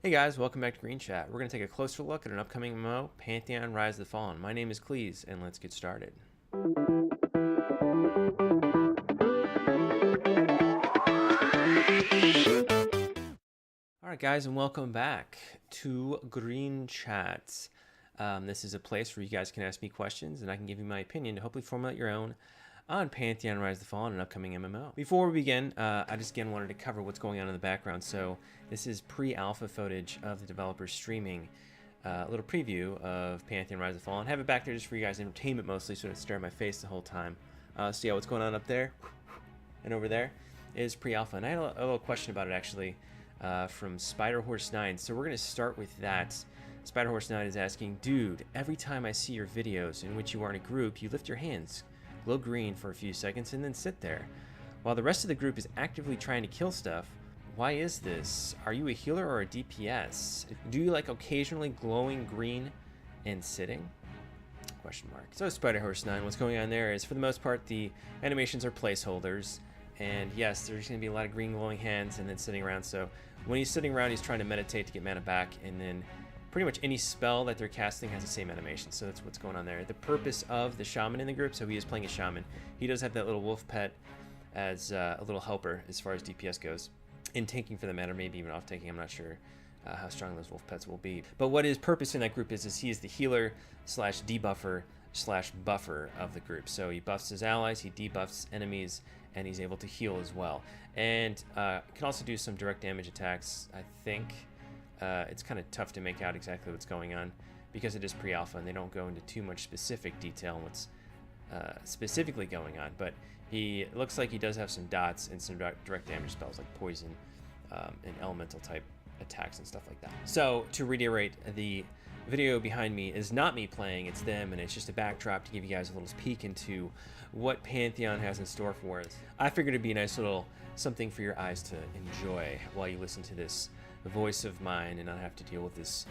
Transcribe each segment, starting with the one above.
Hey guys, welcome back to Green Chat. We're going to take a closer look at an upcoming MMO, Pantheon Rise of the Fallen. My name is Cleeze, and let's get started. Alright guys, and welcome back to Green Chat. This is a place where you guys can ask me questions, and I can give you my opinion to hopefully formulate your own on Pantheon Rise of the Fallen, an upcoming MMO. Before we begin, I just again wanted to cover what's going on in the background. So this is pre-alpha footage of the developers streaming a little preview of Pantheon Rise of the Fallen. I have it back there just for you guys' entertainment mostly, so don't stare at my face the whole time. So yeah, what's going on up there and over there is pre-alpha. And I had a little question about it actually from Spiderhorse9. So we're going to start with that. Spiderhorse9 is asking, dude, every time I see your videos in which you are in a group, you lift your hands, glow green for a few seconds, and then sit there. While the rest of the group is actively trying to kill stuff, why is this? Are you a healer or a DPS? Do you like occasionally glowing green and sitting? Question mark. So Spiderhorse9, what's going on there is for the most part the animations are placeholders, and yes, there's going to be a lot of green glowing hands and then sitting around. So when he's sitting around, he's trying to meditate to get mana back, and then pretty much any spell that they're casting has the same animation. So that's what's going on there. The purpose of the Shaman in the group, so he is playing a Shaman. He does have that little wolf pet as a little helper as far as DPS goes. In tanking for the matter, maybe even off tanking, I'm not sure how strong those wolf pets will be. But what his purpose in that group is he is the healer slash debuffer slash buffer of the group. So he buffs his allies, he debuffs enemies, and he's able to heal as well. And can also do some direct damage attacks, I think. It's kind of tough to make out exactly what's going on because it is pre-alpha and they don't go into too much specific detail on what's specifically going on. But it looks like he does have some dots and some direct damage spells like poison and elemental type attacks and stuff like that. So to reiterate, the video behind me is not me playing, it's them, and it's just a backdrop to give you guys a little peek into what Pantheon has in store for us. I figured it'd be a nice little something for your eyes to enjoy while you listen to this voice of mine and not have to deal with this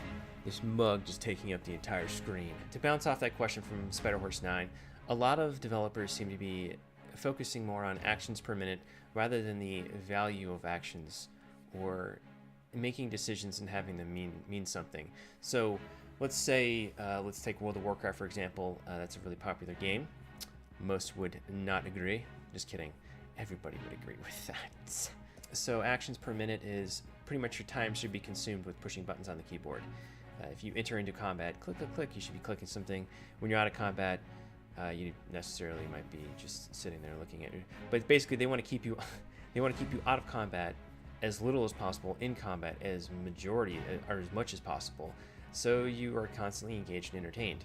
mug just taking up the entire screen. To bounce off that question from Spiderhorse9, a lot of developers seem to be focusing more on actions per minute rather than the value of actions or making decisions and having them mean something. So let's say let's take World of Warcraft for example. That's a really popular game. Most would not agree. Just kidding. Everybody would agree with that. So actions per minute is pretty much your time should be consumed with pushing buttons on the keyboard. If you enter into combat, click, click, click, you should be clicking something. When you're out of combat, you necessarily might be just sitting there looking at it. But basically, they want to keep you, out of combat as little as possible, in combat as majority or as much as possible, so you are constantly engaged and entertained.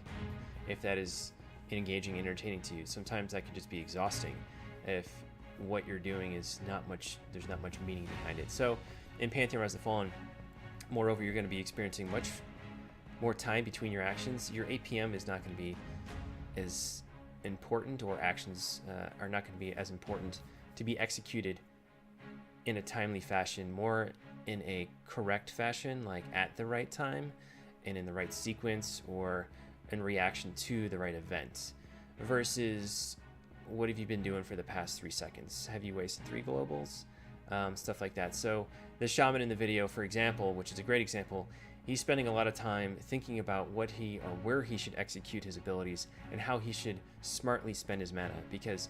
If that is engaging and entertaining to you, sometimes that can just be exhausting. If what you're doing is there's not much meaning behind it. So in Pantheon Rise of the Fallen, moreover, you're going to be experiencing much more time between your actions. Your APM is not going to be as important, or actions are not going to be as important to be executed in a timely fashion, more in a correct fashion, like at the right time and in the right sequence or in reaction to the right event, versus what have you been doing for the past 3 seconds? Have you wasted 3 globals? Stuff like that. So the Shaman in the video, for example, which is a great example, he's spending a lot of time thinking about what where he should execute his abilities and how he should smartly spend his mana, because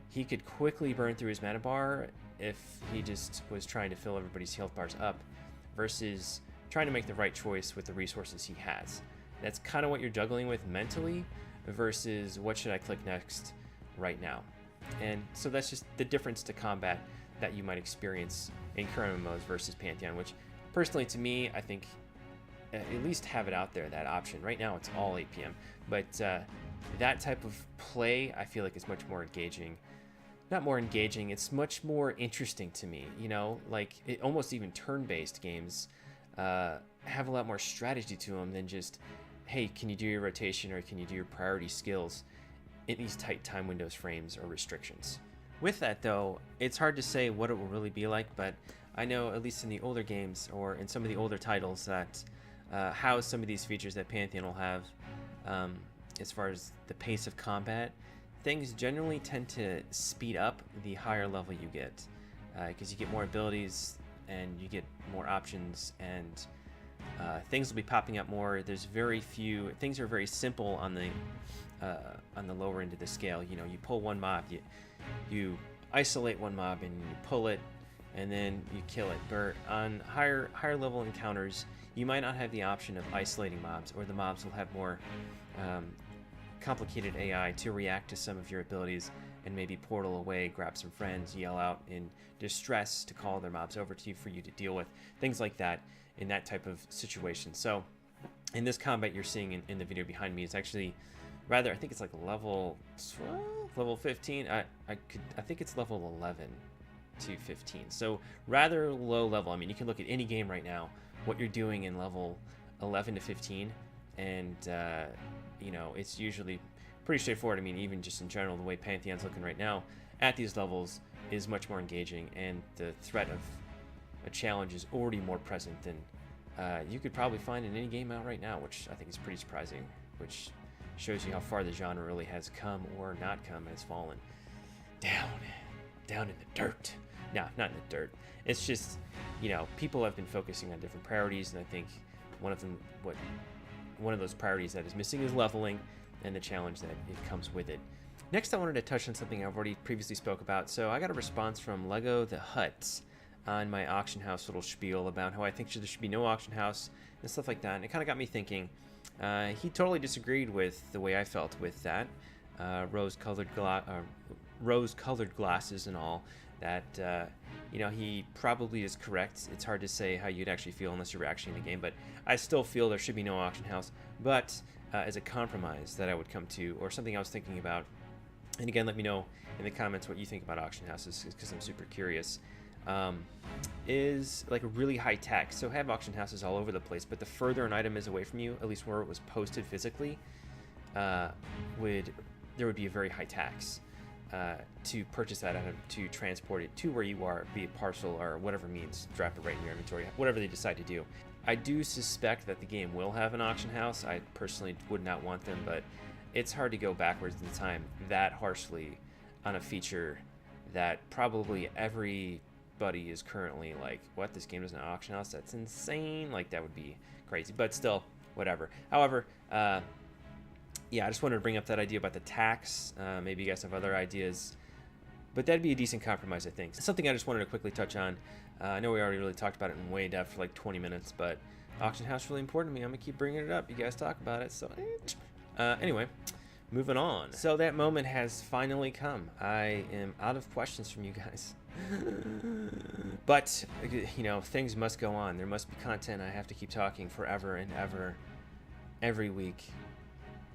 he could quickly burn through his mana bar if he just was trying to fill everybody's health bars up versus trying to make the right choice with the resources he has. That's kind of what you're juggling with mentally versus what should I click next right now. And so that's just the difference to combat that you might experience in current MMOs versus Pantheon, which personally to me, I think at least have it out there, that option. Right now it's all APM, but that type of play I feel like is much more engaging. Not more engaging, it's much more interesting to me, you know, like almost even turn-based games have a lot more strategy to them than just, hey, can you do your rotation or can you do your priority skills in these tight time windows, frames, or restrictions. With that though, it's hard to say what it will really be like, but I know at least in the older games or in some of the older titles that house some of these features that Pantheon will have as far as the pace of combat. Things generally tend to speed up the higher level you get because you get more abilities and you get more options, and Things will be popping up more. There's very few things are very simple on the lower end of the scale. You know, you pull one mob, you isolate one mob and you pull it, and then you kill it. But on higher level encounters, you might not have the option of isolating mobs, or the mobs will have more complicated AI to react to some of your abilities and maybe portal away, grab some friends, yell out in distress to call their mobs over to you for you to deal with, things like that in that type of situation. So in this combat you're seeing in the video behind me, it's actually rather, I think it's like level 12, level 15. I think it's level 11 to 15. So rather low level. I mean, you can look at any game right now, what you're doing in level 11 to 15, and you know, it's usually pretty straightforward. I mean, even just in general, the way Pantheon's looking right now at these levels is much more engaging, and the threat of a challenge is already more present than you could probably find in any game out right now, which I think is pretty surprising, which shows you how far the genre really has come or not come, and has fallen down in the dirt. No, not in the dirt. It's just, you know, people have been focusing on different priorities, and I think one of those priorities that is missing is leveling and the challenge that it comes with it. Next, I wanted to touch on something I've already previously spoke about. So I got a response from Lego the Huts on my auction house little spiel about how I think there should be no auction house and stuff like that, and it kind of got me thinking. He totally disagreed with the way I felt with that, rose-colored glasses and all. That you know, he probably is correct. It's hard to say how you'd actually feel unless you're actually in the game, but I still feel there should be no auction house. But as a compromise that I would come to, or something I was thinking about, and again, let me know in the comments what you think about auction houses, because I'm super curious, is like a really high tech. So have auction houses all over the place, but the further an item is away from you, at least where it was posted physically, there would be a very high tax to purchase that item, to transport it to where you are, be it parcel or whatever means, drop it right in your inventory, whatever they decide to do. I do suspect that the game will have an auction house. I personally would not want them, but it's hard to go backwards in time that harshly on a feature that probably everybody is currently like, what, this game doesn't have an auction house? That's insane. Like, that would be crazy, but still, whatever. However, yeah, I just wanted to bring up that idea about the tax. Maybe you guys have other ideas, but that'd be a decent compromise, I think. Something I just wanted to quickly touch on. I know we already really talked about it in way depth for like 20 minutes, but auction house is really important to me. I'm gonna keep bringing it up. You guys talk about it. So anyway, moving on. So that moment has finally come. I am out of questions from you guys. But, you know, things must go on. There must be content. I have to keep talking forever and ever, every week,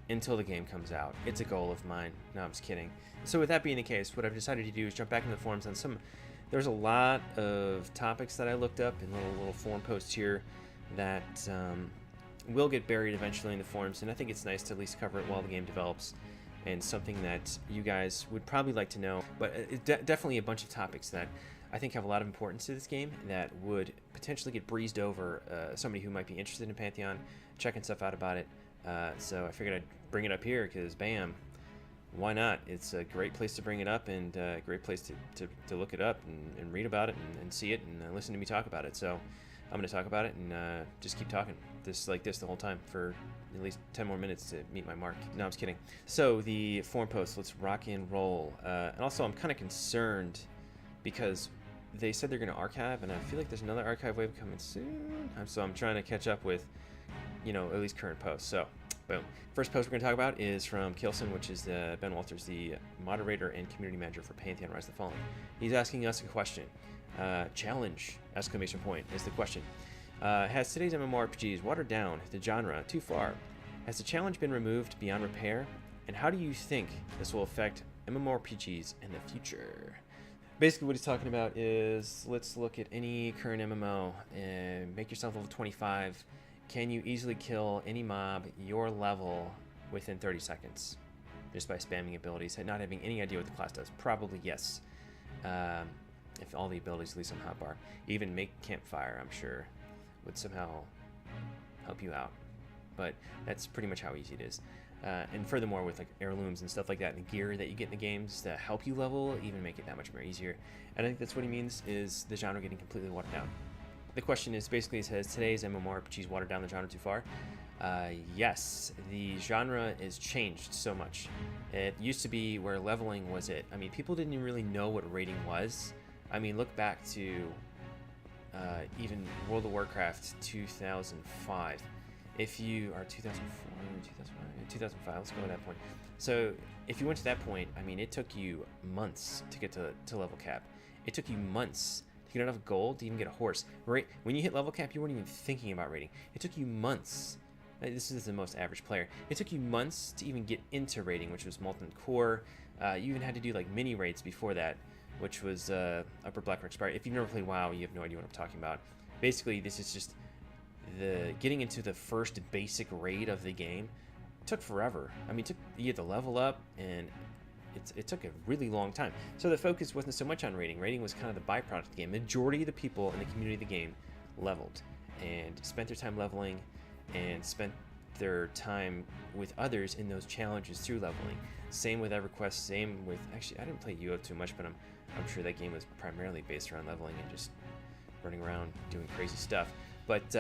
until the game comes out. It's a goal of mine. No, I'm just kidding. So with that being the case, what I've decided to do is jump back into the forums on some. There's a lot of topics that I looked up in little forum posts here that will get buried eventually in the forums, and I think it's nice to at least cover it while the game develops, and something that you guys would probably like to know. But definitely a bunch of topics that I think have a lot of importance to this game that would potentially get breezed over somebody who might be interested in Pantheon, checking stuff out about it. So I figured I'd bring it up here because, bam, why not? It's a great place to bring it up, and a great place to look it up and read about it and see it and listen to me talk about it. So I'm going to talk about it and just keep talking like this the whole time for at least 10 more minutes to meet my mark. No, I'm just kidding. So the forum post, let's rock and roll. And also I'm kind of concerned because they said they're going to archive, and I feel like there's another archive wave coming soon. So I'm trying to catch up with, you know, at least current posts. So boom. First post we're going to talk about is from Kilson, which is Ben Walters, the moderator and community manager for Pantheon Rise of the Fallen. He's asking us a question. Challenge, exclamation point, is the question. Has today's MMORPGs watered down the genre too far? Has the challenge been removed beyond repair? And how do you think this will affect MMORPGs in the future? Basically what he's talking about is, let's look at any current MMO and make yourself level 25. Can you easily kill any mob your level within 30 seconds just by spamming abilities, not having any idea what the class does? Probably yes. If all the abilities, at least on hotbar, even make campfire, I'm sure would somehow help you out. But that's pretty much how easy it is. And furthermore, with like heirlooms and stuff like that, and the gear that you get in the games to help you level, even make it that much more easier. And I think that's what he means, is the genre getting completely watered down. the question is basically, it says, today's MMORPGs watered down the genre too far? Yes, the genre is changed so much. It used to be where leveling was it. I mean, people didn't even really know what rating was. I mean, look back to even World of Warcraft 2005. If you are 2004, 2005, 2005, let's go to that point. So if you went to that point, I mean, it took you months to get to level cap. It took you months to get enough gold to even get a horse. Right when you hit level cap, you weren't even thinking about raiding. It took you months. This is the most average player. It took you months to even get into raiding, which was molten core. You even had to do like mini raids before that, which was Upper Black Rock Spire. If you've never played WoW, you have no idea what I'm talking about. Basically, this is just the getting into the first basic raid of the game. It took forever. I mean, you had to level up, and it took a really long time. So the focus wasn't so much on raiding. Raiding was kind of the byproduct of the game. Majority of the people in the community of the game leveled and spent their time leveling and spent their time with others in those challenges through leveling. Same with EverQuest, same with, actually, I didn't play UO too much, but I'm sure that game was primarily based around leveling and just running around doing crazy stuff. But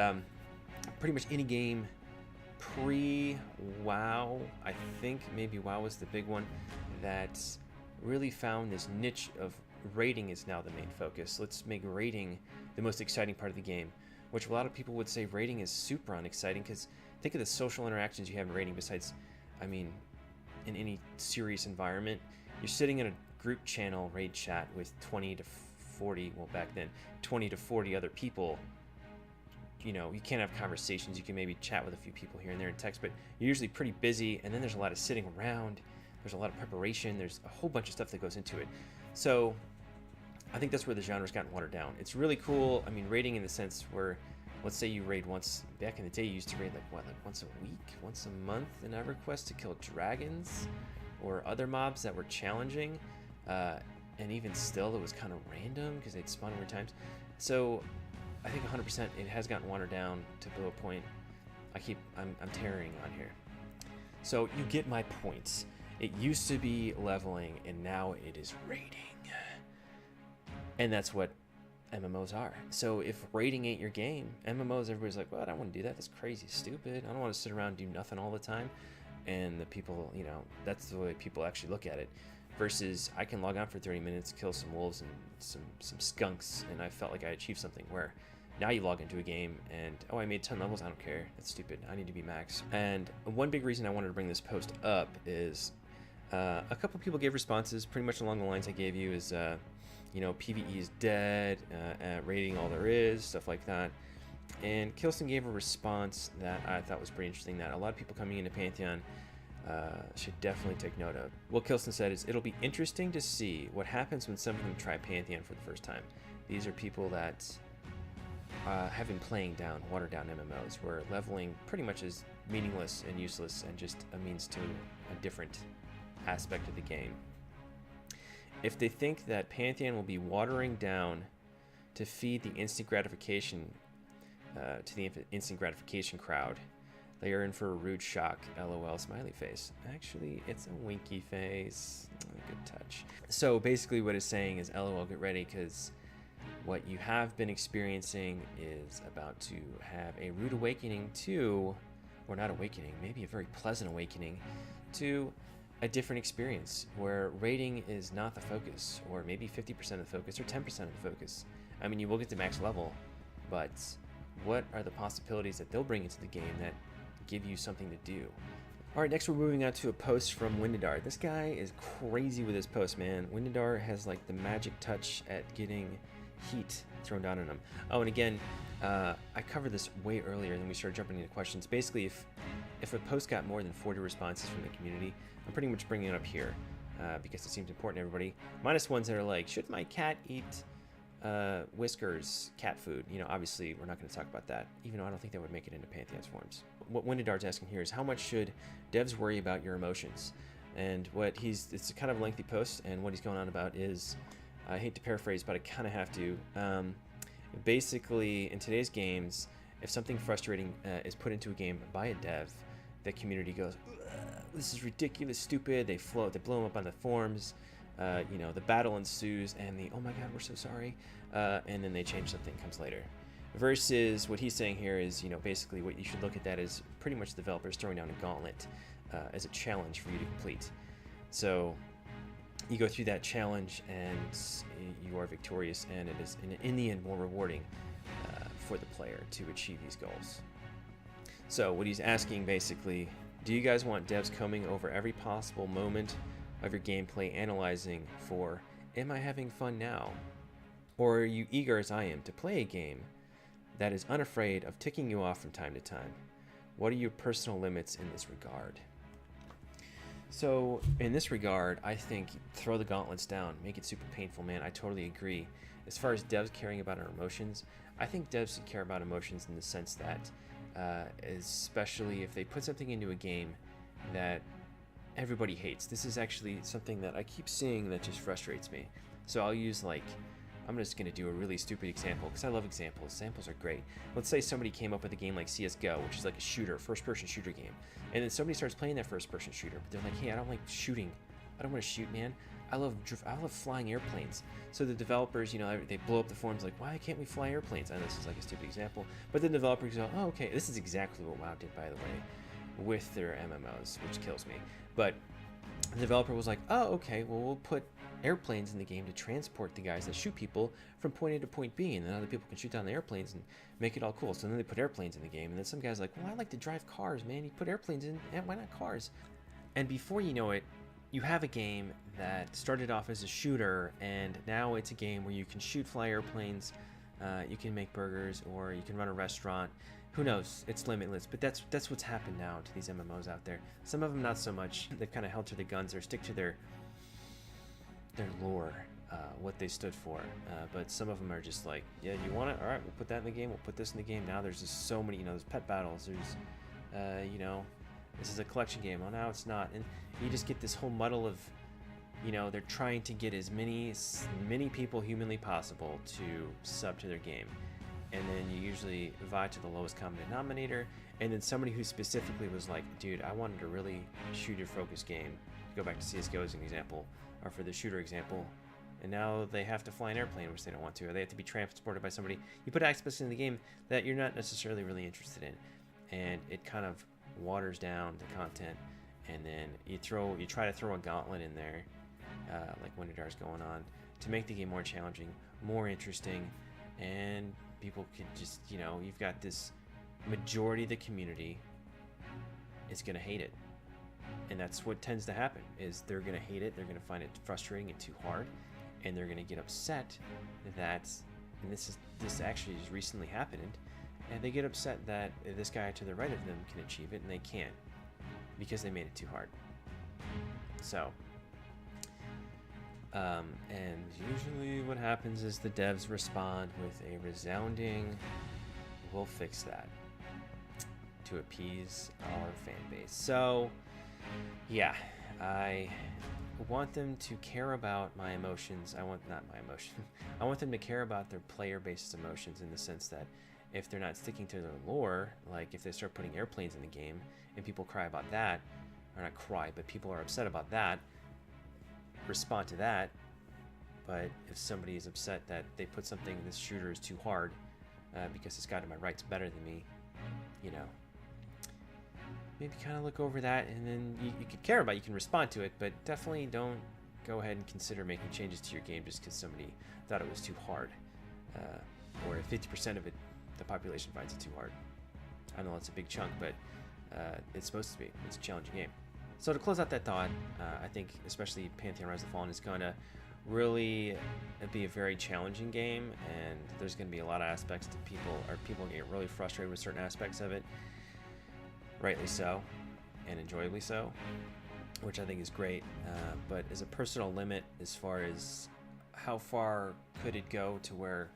pretty much any game pre-WoW, I think maybe WoW was the big one, that really found this niche of raiding is now the main focus. Let's make raiding the most exciting part of the game, which a lot of people would say raiding is super unexciting, because think of the social interactions you have in raiding besides, I mean, in any serious environment. You're sitting in a group channel raid chat with 20 to 40, well back then, 20 to 40 other people. You know, you can't have conversations. You can maybe chat with a few people here and there in text, but you're usually pretty busy, and then there's a lot of sitting around. There's a lot of preparation. There's a whole bunch of stuff that goes into it. So I think that's where the genre's gotten watered down. It's really cool. I mean, raiding in the sense where, let's say you raid once, back in the day you used to raid like once a week, once a month in EverQuest to kill dragons or other mobs that were challenging. And even still, it was kind of random because they'd spawn over times. So I think 100% it has gotten watered down to a point. I'm tearing on here. So you get my points. It used to be leveling, and now it is raiding. And that's what MMOs are. So if raiding ain't your game, MMOs, everybody's like, well, I don't want to do that. That's crazy, stupid. I don't want to sit around and do nothing all the time. And the people, you know, that's the way people actually look at it. Versus I can log on for 30 minutes, kill some wolves and some skunks, and I felt like I achieved something. Where now you log into a game and, oh, I made 10 levels, I don't care. That's stupid. I need to be max. And one big reason I wanted to bring this post up is a couple people gave responses pretty much along the lines I gave you, is you know, PvE is dead, raiding all there is, stuff like that. And Kilson gave a response that I thought was pretty interesting, that a lot of people coming into Pantheon should definitely take note of. What Kilson said is, it'll be interesting to see what happens when some of them try Pantheon for the first time. These are people that have been playing watered down MMOs, where leveling pretty much is meaningless and useless and just a means to a different aspect of the game. If they think that Pantheon will be watering down to feed the instant gratification to the instant gratification crowd, they are in for a rude shock. LOL smiley face. Actually, it's a winky face. Good touch. So basically what it's saying is, LOL, get ready, because what you have been experiencing is about to have a rude awakening to, or not awakening, maybe a very pleasant awakening to a different experience where raiding is not the focus, or maybe 50% of the focus, or 10% of the focus. I mean, you will get to max level, but what are the possibilities that they'll bring into the game that give you something to do? All right, next we're moving on to a post from Windadar. This guy is crazy with his post, man. Windadar has like the magic touch at getting heat thrown down on him. Oh, and again, I covered this way earlier, and then we started jumping into questions. Basically, if a post got more than 40 responses from the community, I'm pretty much bringing it up here because it seems important to everybody. Minus ones that are like, should my cat eat Whiskers cat food? You know, obviously we're not going to talk about that, even though I don't think that would make it into Pantheon's forms. What Windadar's asking here is, how much should devs worry about your emotions? And it's a kind of lengthy post, and what he's going on about is, I hate to paraphrase, but I kind of have to. Basically, in today's games, if something frustrating is put into a game by a dev, the community goes, this is ridiculous, stupid. They blow them up on the forums. You know, the battle ensues, and oh my god, we're so sorry. And then they change, something comes later. Versus what he's saying here is, basically what you should look at that is pretty much developers throwing down a gauntlet as a challenge for you to complete. So you go through that challenge and you are victorious, and it is in the end more rewarding for the player to achieve these goals. So what he's asking basically, do you guys want devs coming over every possible moment of your gameplay analyzing for, am I having fun now? Or are you eager as I am to play a game that is unafraid of ticking you off from time to time? What are your personal limits in this regard? So in this regard, I think throw the gauntlets down, make it super painful, man. I totally agree. As far as devs caring about our emotions, I think devs should care about emotions in the sense that, especially if they put something into a game that everybody hates. This is actually something that I keep seeing that just frustrates me. So I'll use I'm just going to do a really stupid example because I love examples. Examples are great. Let's say somebody came up with a game like CSGO, which is like a shooter, first-person shooter game. And then somebody starts playing that first-person shooter, but they're like, hey, I don't like shooting. I don't want to shoot, man. I love flying airplanes. So the developers, they blow up the forums like, why can't we fly airplanes? I know this is like a stupid example. But then the developers go, oh, okay, this is exactly what WoW did, by the way, with their MMOs, which kills me. But the developer was like, oh, okay, well, we'll put airplanes in the game to transport the guys that shoot people from point A to point B, and then other people can shoot down the airplanes and make it all cool. So then they put airplanes in the game, and then some guy's like, well, I like to drive cars, man. You put airplanes in, and why not cars? And before you know it, you have a game that started off as a shooter, and now it's a game where you can fly airplanes, you can make burgers, or you can run a restaurant. Who knows? It's limitless, but that's what's happened now to these MMOs out there. Some of them not so much. They've kind of held to the guns or stick to their lore, what they stood for. But some of them are just like, yeah, you want it? All right, we'll put that in the game. We'll put this in the game. Now there's just so many, there's pet battles. There's, this is a collection game. Oh, now it's not. And you just get this whole muddle of, they're trying to get as many people humanly possible to sub to their game. And then you usually vie to the lowest common denominator. And then somebody who specifically was like, dude, I wanted a really shooter-focused game. Go back to CSGO as an example, or for the shooter example. And now they have to fly an airplane, which they don't want to, or they have to be transported by somebody. You put aspects in the game that you're not necessarily really interested in. And it kind of waters down the content. And then you try to throw a gauntlet in there, like when Winterdar's going on, to make the game more challenging, more interesting, and people could just, you've got this majority of the community is going to hate it. And that's what tends to happen, is they're going to hate it, they're going to find it frustrating and too hard, and they're going to get upset that, and this actually just recently happened, and they get upset that this guy to the right of them can achieve it, and they can't, because they made it too hard. So, and usually what happens is the devs respond with a resounding, we'll fix that, to appease our fan base. So, yeah, I want them to care about my emotions. I want them to care about their player-based emotions, in the sense that if they're not sticking to their lore, like if they start putting airplanes in the game and people cry about that, or not cry, but people are upset about that, respond to that. But if somebody is upset that they put something in this shooter is too hard because this guy to my right's better than me, maybe kind of look over that, and then you could care about it, you can respond to it, but definitely don't go ahead and consider making changes to your game just because somebody thought it was too hard, or if 50% of the population finds it too hard. I know it's a big chunk, but it's supposed to be. It's a challenging game. So to close out that thought, I think especially Pantheon Rise of the Fallen is going to really be a very challenging game, and there's going to be a lot of aspects to people get really frustrated with certain aspects of it, rightly so, and enjoyably so, which I think is great. But as a personal limit, as far as how far could it go to where,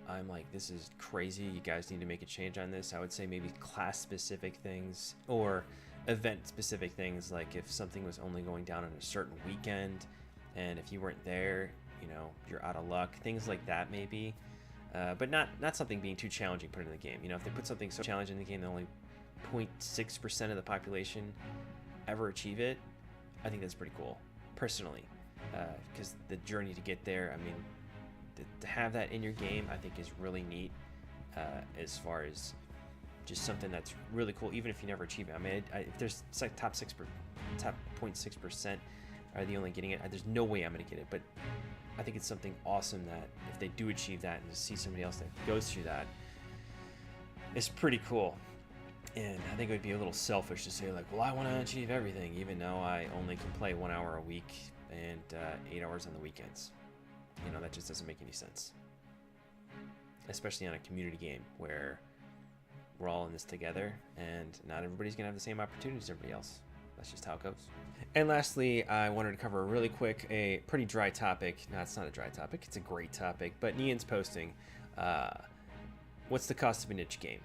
I'm like, this is crazy, you guys need to make a change on this, I would say maybe class-specific things or event-specific things, like if something was only going down on a certain weekend, and if you weren't there, you're out of luck, things like that maybe. But not something being too challenging put in the game. If they put something so challenging in the game that only 0.6% of the population ever achieve it, I think that's pretty cool, personally. Because the journey to get there, to have that in your game, I think is really neat. As far as just something that's really cool, even if you never achieve it. I mean, if there's it's like top 0.6% are the only getting it, there's no way I'm gonna get it. But I think it's something awesome that if they do achieve that, and to see somebody else that goes through that, it's pretty cool. And I think it would be a little selfish to say like, well, I want to achieve everything, even though I only can play 1 hour a week and 8 hours on the weekends. You know, that just doesn't make any sense. Especially on a community game where we're all in this together, and not everybody's gonna have the same opportunities as everybody else. That's just how it goes. And lastly, I wanted to cover really quick a pretty dry topic. No, it's not a dry topic. It's a great topic. But Neon's posting, what's the cost of a niche game?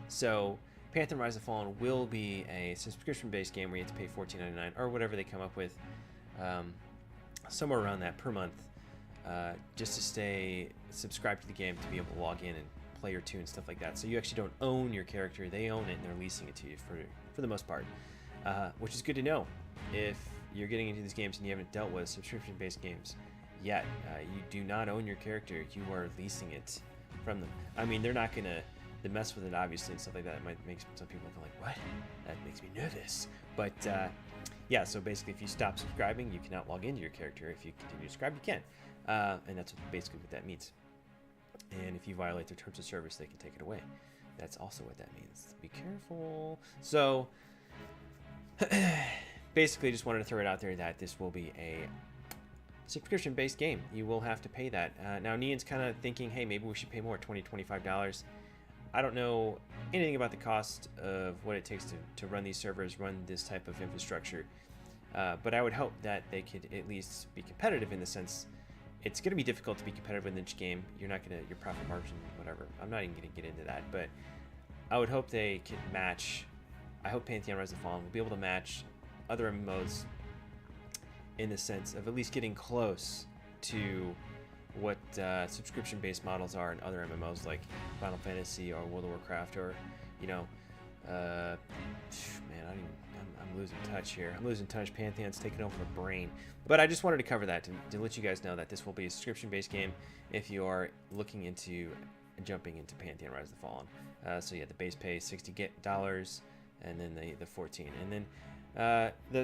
So Pantheon Rise of the Fallen will be a subscription-based game where you have to pay $14.99 or whatever they come up with, somewhere around that per month, just to stay subscribed to the game, to be able to log in and play your tune and stuff like that. So you actually don't own your character; they own it, and they're leasing it to you for the most part, which is good to know. If you're getting into these games and you haven't dealt with subscription-based games yet, you do not own your character; you are leasing it from them. I mean, they're not gonna mess with it, obviously, and stuff like that. It might make some people go like, what? That makes me nervous. But yeah, so basically if you stop subscribing, you cannot log into your character. If you continue to subscribe, you can. And that's basically what that means. And if you violate their terms of service, they can take it away. That's also what that means. Be careful. So basically just wanted to throw it out there that this will be a subscription-based game. You will have to pay that. Now Neon's kind of thinking, hey, maybe we should pay more, $20, $25. I don't know anything about the cost of what it takes to run these servers, run this type of infrastructure, but I would hope that they could at least be competitive, in the sense it's going to be difficult to be competitive with a niche game. You're not going to, your profit margin, whatever. I'm not even going to get into that, but I would hope they could match. I hope Pantheon Rise of the Fallen will be able to match other MMOs in the sense of at least getting close to what subscription-based models are in other MMOs like Final Fantasy or World of Warcraft, or, you know, man, I'm losing touch here. I'm losing touch. Pantheon's taking over my brain. But I just wanted to cover that to let you guys know that this will be a subscription-based game if you are looking into jumping into Pantheon Rise of the Fallen. So yeah, the base pay is $60, and then the 14, and then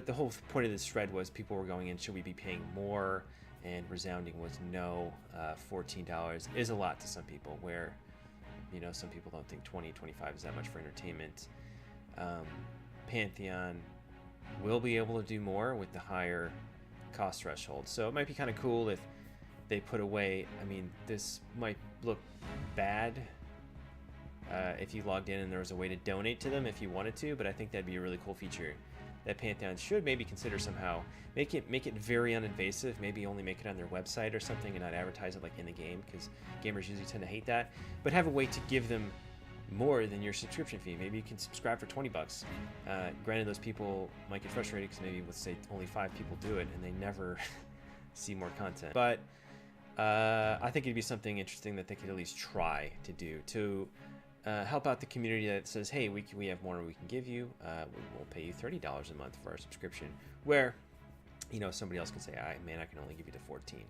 the whole point of this thread was people were going in, should we be paying more? And resounding was no. $14 is a lot to some people, where, you know, some people don't think 20, 25 is that much for entertainment. Pantheon will be able to do more with the higher cost threshold. So it might be kind of cool if they put away, I mean, this might look bad if you logged in and there was a way to donate to them if you wanted to, but I think that'd be a really cool feature that Pantheon should maybe consider somehow. Make it very uninvasive. Maybe only make it on their website or something and not advertise it like in the game, because gamers usually tend to hate that. But have a way to give them more than your subscription fee. Maybe you can subscribe for $20. Granted, those people might get frustrated because maybe, let's say, only 5 people do it and they never see more content. But I think it'd be something interesting that they could at least try to do to help out the community that says, hey, we have more we can give you. We'll pay you $30 a month for our subscription, where, you know, somebody else can say, man, I can only give you the 14.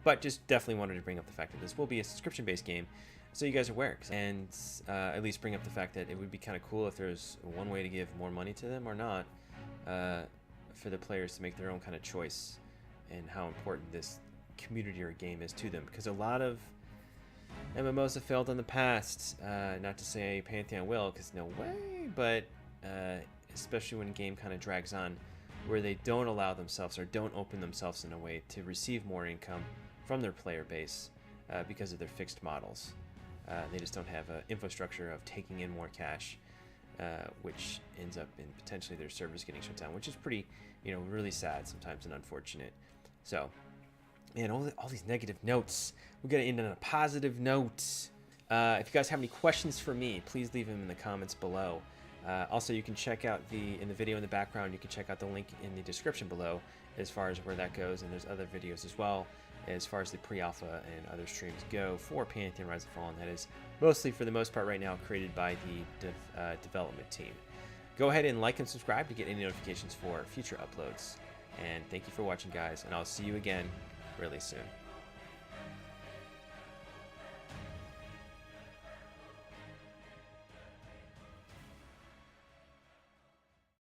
But just definitely wanted to bring up the fact that this will be a subscription-based game, so you guys are aware, and at least bring up the fact that it would be kind of cool if there's one way to give more money to them or not, for the players to make their own kind of choice, and how important this community or game is to them. Because a lot of MMOs have failed in the past, not to say Pantheon will, because no way, but especially when a game kind of drags on, where they don't allow themselves or don't open themselves in a way to receive more income from their player base because of their fixed models. They just don't have an infrastructure of taking in more cash, which ends up in potentially their servers getting shut down, which is pretty, you know, really sad sometimes and unfortunate. So, man, all these negative notes. We're going to end on a positive note. If you guys have any questions for me, please leave them in the comments below. Also, you can check out in the video in the background, you can check out the link in the description below as far as where that goes, and there's other videos as well as far as the pre-alpha and other streams go for Pantheon Rise of the Fallen. That is mostly, for the most part right now, created by the development team. Go ahead and like and subscribe to get any notifications for future uploads. And thank you for watching, guys, and I'll see you again really soon.